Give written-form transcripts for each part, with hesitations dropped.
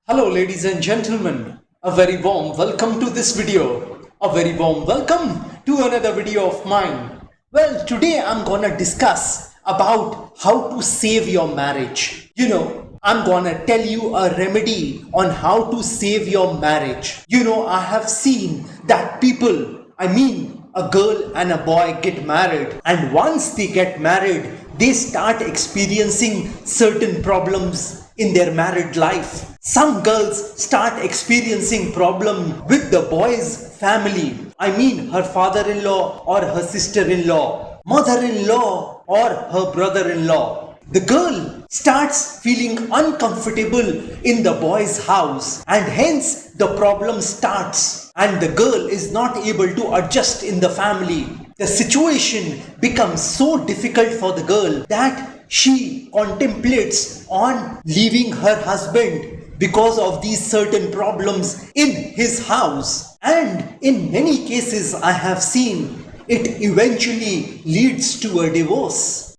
Hello, ladies and gentlemen. A very warm welcome to this video. A very warm welcome to another video of mine. Well, today I'm gonna discuss about how to save your marriage. I'm gonna tell you a remedy on how to save your marriage. I have seen that a girl and a boy get married, and once they get married, they start experiencing certain problems in their married life. Some girls start experiencing problem with the boy's family. Her father-in-law or her sister-in-law, mother-in-law or her brother-in-law. The girl starts feeling uncomfortable in the boy's house, and hence the problem starts, and the girl is not able to adjust in the family. The situation becomes so difficult for the girl that she contemplates on leaving her husband because of these certain problems in his house. And in many cases, I have seen it eventually leads to a divorce.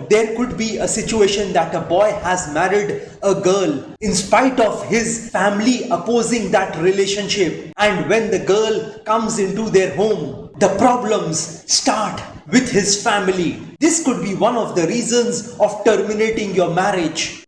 There could be a situation that a boy has married a girl in spite of his family opposing that relationship. And when the girl comes into their home, the problems start with his family. This could be one of the reasons of terminating your marriage.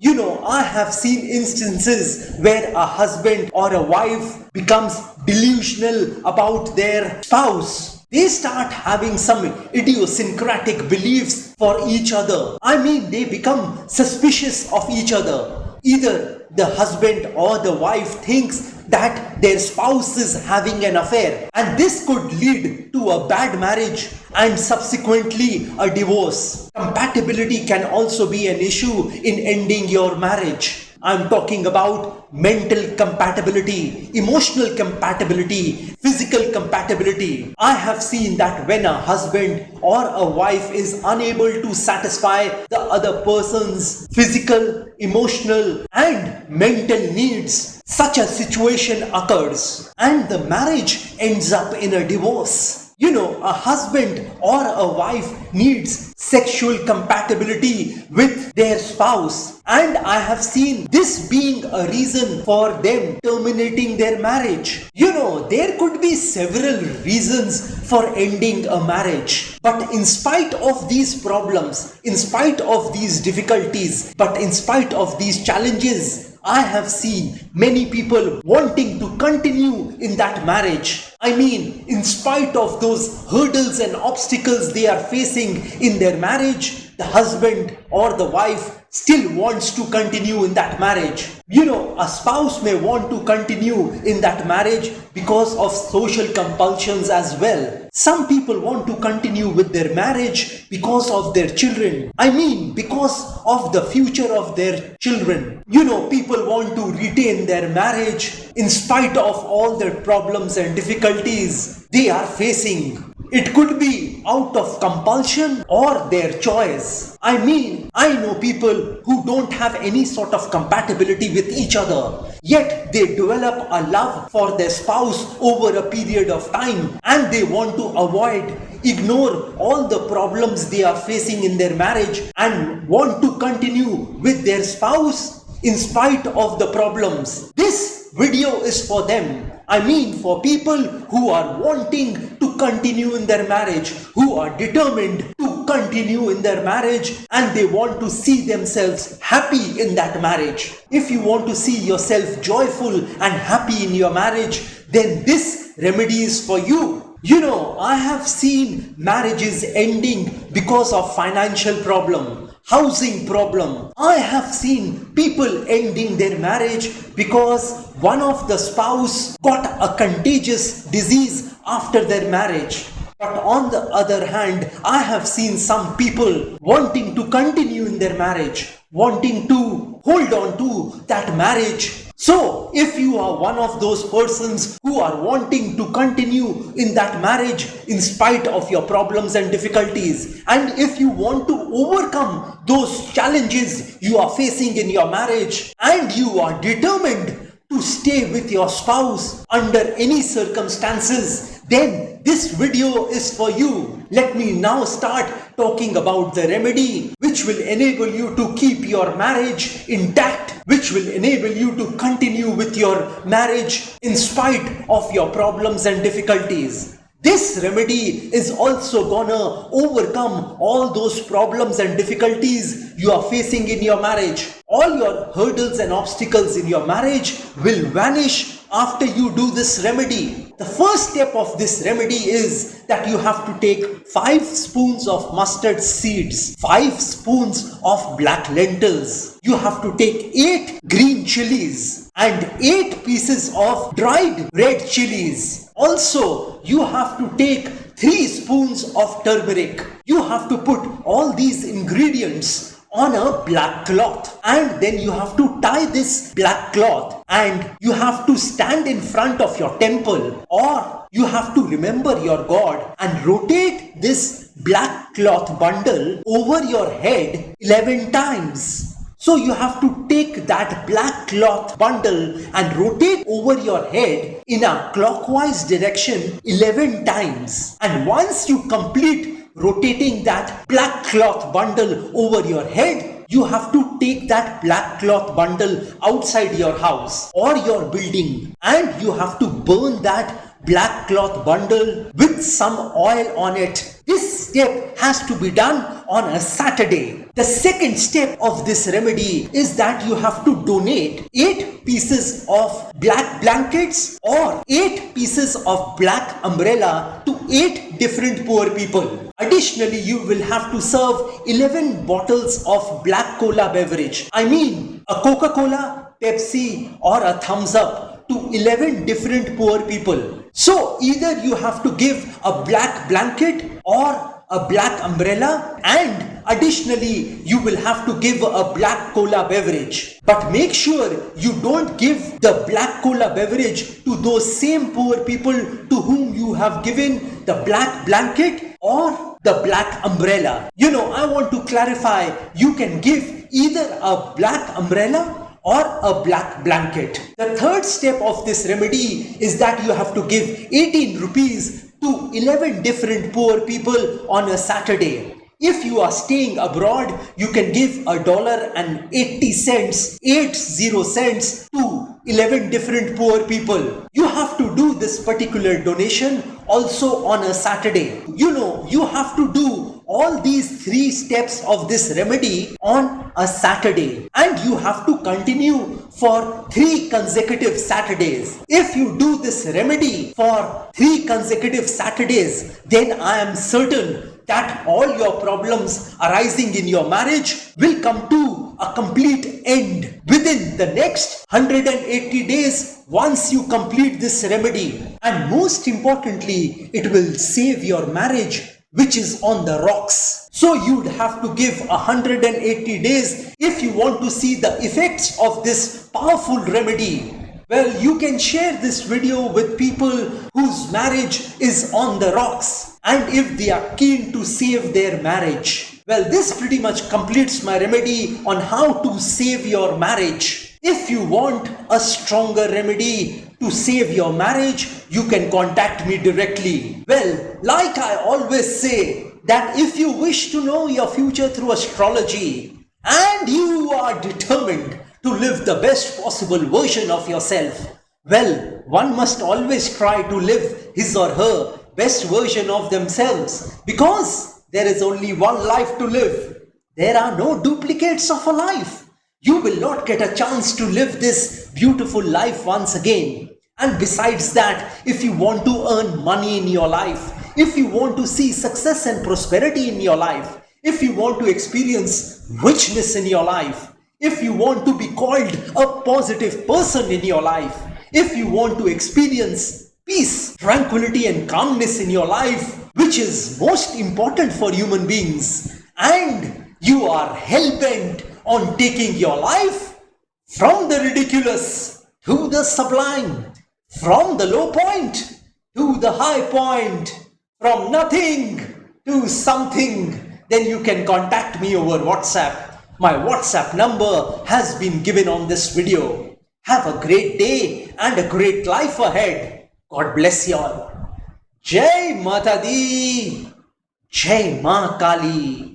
I have seen instances where a husband or a wife becomes delusional about their spouse. They start having some idiosyncratic beliefs for each other. They become suspicious of each other. Either the husband or the wife thinks that their spouse is having an affair, and this could lead to a bad marriage and subsequently a divorce. Compatibility can also be an issue in ending your marriage. I'm talking about mental compatibility, emotional compatibility, physical compatibility. I have seen that when a husband or a wife is unable to satisfy the other person's physical, emotional, and mental needs, such a situation occurs and the marriage ends up in a divorce. A husband or a wife needs sexual compatibility with their spouse, and I have seen this being a reason for them terminating their marriage. There could be several reasons for ending a marriage, but in spite of these problems, in spite of these difficulties, but in spite of these challenges, I have seen many people wanting to continue in that marriage. In spite of those hurdles and obstacles they are facing in their marriage, the husband or the wife still wants to continue in that marriage. A spouse may want to continue in that marriage because of social compulsions as well. Some people want to continue with their marriage because of their children. Because of the future of their children. People want to retain their marriage in spite of all their problems and difficulties they are facing. It could be out of compulsion or their choice. I know people who don't have any sort of compatibility with each other, yet they develop a love for their spouse over a period of time, and they want to ignore all the problems they are facing in their marriage and want to continue with their spouse in spite of the problems. This video is for them. For people who are wanting to continue in their marriage, who are determined to continue in their marriage, and they want to see themselves happy in that marriage. If you want to see yourself joyful and happy in your marriage, then this remedy is for you. I have seen marriages ending because of financial problem, housing problem. I have seen people ending their marriage because one of the spouse got a contagious disease after their marriage. But on the other hand, I have seen some people wanting to continue in their marriage, wanting to hold on to that marriage. So, if you are one of those persons who are wanting to continue in that marriage in spite of your problems and difficulties, and if you want to overcome those challenges you are facing in your marriage, and you are determined to stay with your spouse under any circumstances, then this video is for you. Let me now start talking about the remedy which will enable you to keep your marriage intact, which will enable you to continue with your marriage in spite of your problems and difficulties. This remedy is also gonna overcome all those problems and difficulties you are facing in your marriage. All your hurdles and obstacles in your marriage will vanish after you do this remedy. The first step of this remedy is that you have to take 5 spoons of mustard seeds, 5 spoons of black lentils. You have to take 8 green chilies and 8 pieces of dried red chilies. Also, you have to take 3 spoons of turmeric. You have to put all these ingredients on a black cloth, and then you have to tie this black cloth, and you have to stand in front of your temple, or you have to remember your God and rotate this black cloth bundle over your head 11 times. So you have to take that black cloth bundle and rotate over your head in a clockwise direction 11 times. And once you complete rotating that black cloth bundle over your head, you have to take that black cloth bundle outside your house or your building, and you have to burn that black cloth bundle with some oil on it. This step has to be done on a Saturday. The second step of this remedy is that you have to donate 8 pieces of black blankets or 8 pieces of black umbrella to 8 different poor people. Additionally, you will have to serve 11 bottles of black cola beverage. I mean a Coca-Cola, Pepsi or a Thumbs Up to 11 different poor people. So either you have to give a black blanket or a black umbrella, and additionally you will have to give a black cola beverage. But make sure you don't give the black cola beverage to those same poor people to whom you have given the black blanket or the black umbrella. I want to clarify, you can give either a black umbrella or a black blanket. The third step of this remedy is that you have to give 18 rupees to 11 different poor people on a Saturday. If you are staying abroad, you can give $1.80, 80 cents to 11 different poor people. You have to do this particular donation also on a Saturday. You have to do all these 3 steps of this remedy on a Saturday, and you have to continue for 3 consecutive Saturdays. If you do this remedy for 3 consecutive Saturdays, then I am certain that all your problems arising in your marriage will come to a complete end within the next 180 days once you complete this remedy. And most importantly, it will save your marriage, which is on the rocks. So you'd have to give 180 days if you want to see the effects of this powerful remedy. Well, you can share this video with people whose marriage is on the rocks, and if they are keen to save their marriage. Well, this pretty much completes my remedy on how to save your marriage. If you want a stronger remedy to save your marriage, you can contact me directly. Well, like I always say, that if you wish to know your future through astrology and you are determined to live the best possible version of yourself, well, one must always try to live his or her best version of themselves, because there is only one life to live. There are no duplicates of a life. You will not get a chance to live this beautiful life once again. And besides that, if you want to earn money in your life, if you want to see success and prosperity in your life, if you want to experience richness in your life, if you want to be called a positive person in your life, if you want to experience peace, tranquility and calmness in your life, which is most important for human beings, and you are hell-bent on taking your life from the ridiculous to the sublime, from the low point to the high point, from nothing to something, then you can contact me over WhatsApp. My WhatsApp number has been given on this video. Have a great day and a great life ahead. God bless you all. जय माता दी, जय मां काली।